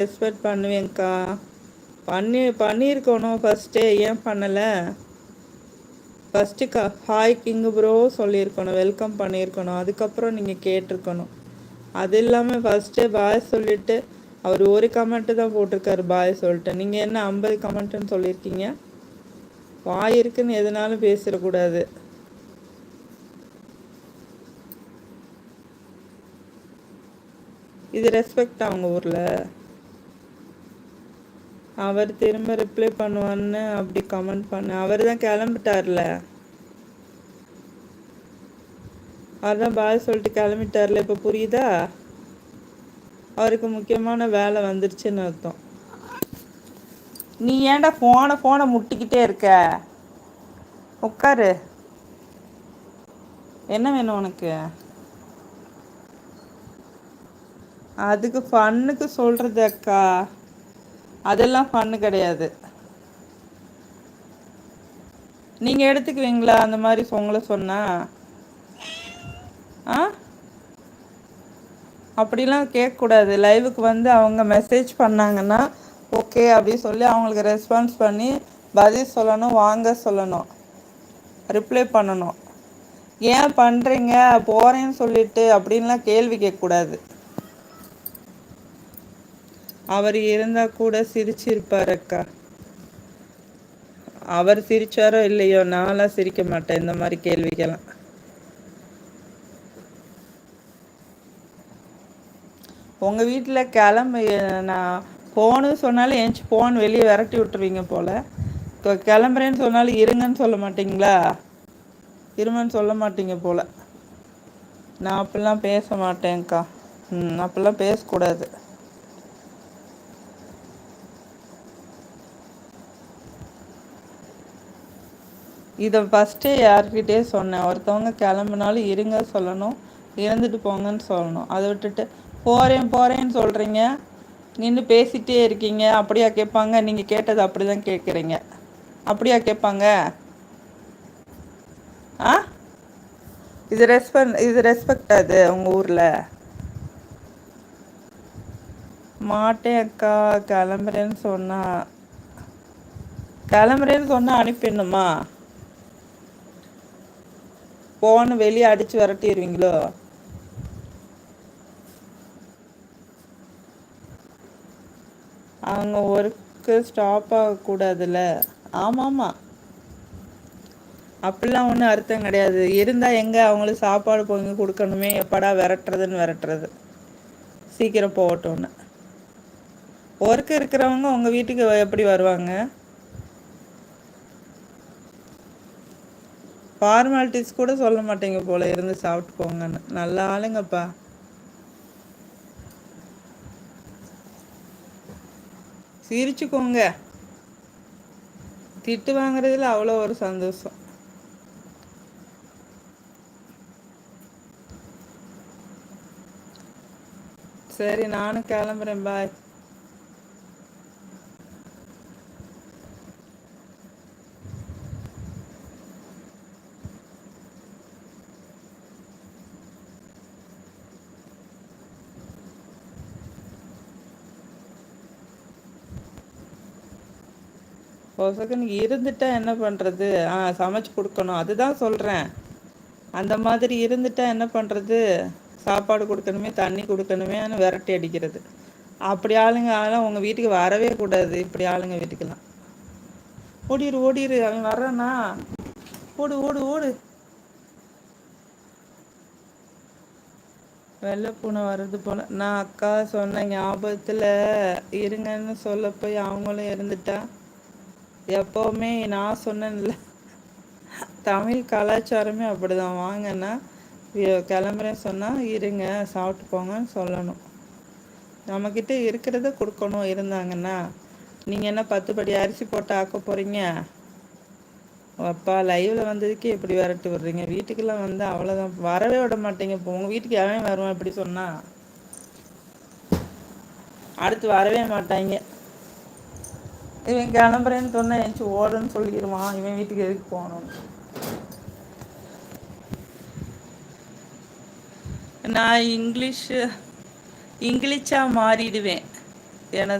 Respect பண்ணுவேங்க்கா. பண்ணியிருக்கணும் ஃபஸ்ட்டே, ஏன் பண்ணலை? ஃபஸ்ட்டு ஹாய் கிங்கு ப்ரோ சொல்லியிருக்கணும், வெல்கம் பண்ணியிருக்கணும், அதுக்கப்புறம் நீங்கள் கேட்டிருக்கணும். அது இல்லாமல் ஃபஸ்ட்டே பாய் சொல்லிவிட்டு அவர் ஒரு கமெண்ட்டு தான் போட்டிருக்காரு பாய் சொல்லிட்டு. நீங்கள் என்ன 50 கமெண்ட்டுன்னு சொல்லியிருக்கீங்க? வாய் இருக்குன்னு எதுனாலும் பேசிடக்கூடாது. இது ரெஸ்பெக்ட் அவங்க ஊரில். அவர் திரும்ப ரிப்ளை பண்ணுவான்னு அப்படி கமெண்ட் பண்ண. அவர் தான் கிளம்பிட்டார்ல, அவர் தான் பாய் சொல்லிட்டு கிளம்பிட்டார்ல. இப்போ புரியுதா? அவருக்கு முக்கியமான வேலை வந்துருச்சுன்னு அர்த்தம். நீ ஏன்டா ஃபோனை முட்டிக்கிட்டே இருக்க? உட்காரு. என்ன வேணும் உனக்கு? அதுக்கு ஃபன்னுக்கு சொல்கிறது அக்கா, அதெல்லாம் ஃபன்னு கிடையாது. நீங்கள் எடுத்துக்குவீங்களா அந்த மாதிரி உங்களை சொன்னா? ஆ, அப்படிலாம் கேட்கக்கூடாது. லைவுக்கு வந்து அவங்க மெசேஜ் பண்ணாங்கன்னா ஓகே அப்படி சொல்லி அவங்களுக்கு ரெஸ்பான்ஸ் பண்ணி பதில் சொல்லணும், வாங்க சொல்லணும், ரிப்ளை பண்ணணும். ஏன் பண்ணுறீங்க போகிறேன்னு சொல்லிட்டு அப்படின்லாம் கேள்வி கேட்கக்கூடாது. அவர் இருந்தால் கூட சிரிச்சிருப்பார் அக்கா. அவர் சிரிச்சாரோ இல்லையோ, நான்லாம் சிரிக்க மாட்டேன் இந்த மாதிரி கேள்விக்கெல்லாம். உங்கள் வீட்டில் கிளம்பு, நான் போன்னு சொன்னாலும் ஏஞ்சி போன்னு வெளியே விரட்டி விட்டுருவீங்க போல். இப்போ கிளம்புறேன்னு சொன்னாலும் இருங்கன்னு சொல்ல மாட்டிங்களா? இருமன்னு சொல்ல மாட்டீங்க போல். நான் அப்படிலாம் பேச மாட்டேன்க்கா. அப்படிலாம் பேசக்கூடாது. இதை ஃபஸ்ட்டே யார்கிட்டே சொன்னேன். ஒருத்தவங்க கிளம்புனாலும் இருங்க சொல்லணும், இருந்துட்டு போங்கன்னு சொல்லணும். அதை விட்டுட்டு போகிறேன்னு சொல்கிறீங்க, நின்று பேசிகிட்டே இருக்கீங்க. அப்படியா கேட்பாங்க? நீங்கள் கேட்டது அப்படி தான் கேட்குறீங்க. அப்படியா கேட்பாங்க? ஆ, இது ரெஸ்பெக்ட் அது உங்கள் ஊரில்? மாட்டேன் அக்கா. கிளம்புறேன்னு சொன்னால் அனுப்பிடணுமா? போன்னு வெளியே அடித்து விரட்டிடுவீங்களோ? அவங்க ஒர்க்கு ஸ்டாப் ஆகக்கூடாதுல்ல. ஆமாம், அப்படிலாம் ஒன்றும் அர்த்தம் கிடையாது. இருந்தால் எங்கே அவங்களுக்கு சாப்பாடு பொங்கி கொடுக்கணுமே, எப்படா விரட்டுறது. சீக்கிரம் போகட்டும்னு. ஒர்க்கு இருக்கிறவங்க உங்கள் வீட்டுக்கு எப்படி வருவாங்க? ஃபார்மாலிட்டிஸ் கூட சொல்ல மாட்டேங்க போல, இருந்து சாப்பிட்டு போங்கன்னு. நல்ல ஆளுங்கப்பா. சிரிச்சுக்கோங்க. திட்டு வாங்குறதுல அவ்வளோ ஒரு சந்தோஷம். சரி, நானும் கிளம்புறேன். பாய். பொசக்குன்னு இருந்துட்டா என்ன பண்ணுறது? சமைச்சு கொடுக்கணும், அதுதான் சொல்கிறேன். அந்த மாதிரி இருந்துட்டா என்ன பண்ணுறது? சாப்பாடு கொடுக்கணுமே, தண்ணி கொடுக்கணுமேன்னு விரட்டி அடிக்கிறது. அப்படி ஆளுங்க ஆனால் உங்கள் வீட்டுக்கு வரவே கூடாது. இப்படி ஆளுங்க வீட்டுக்கெல்லாம் ஓடிரு. அவன் வர்றானா? ஓடு. வெள்ளை பூனை வர்றது போல். நான் அக்கா சொன்ன ஞாபகத்தில் இருங்கன்னு சொல்ல போய் அவங்களும் இருந்துட்டா. எப்போவுமே நான் சொன்னேன்ல, தமிழ் கலாச்சாரமே அப்படிதான். வாங்கன்னா கிளம்புறேன்னு சொன்னால் இருங்க சாப்பிட்டு போங்கன்னு சொல்லணும். நம்மக்கிட்ட இருக்கிறத கொடுக்கணும். இருந்தாங்கன்னா நீங்கள் என்ன 10 படி அரிசி போட்டு ஆக்க போகிறீங்க? அப்பா லைவில் வந்ததுக்கே இப்படி விரட்டி விடுறீங்க. வீட்டுக்கெல்லாம் வந்து அவ்வளோதான், வரவே விட மாட்டீங்க. இப்போ உங்கள் வீட்டுக்கு எவன் வருவான் இப்படி சொன்னால்? அடுத்து வரவே மாட்டாங்க. இவன் கிளம்புறேன்னு சொன்னால் என்ச்சு ஓடுன்னு சொல்லிடுவான். இவன் வீட்டுக்கு எதுக்கு போகணும்னு. நான் இங்கிலீஷாக மாறிடுவேன். எனது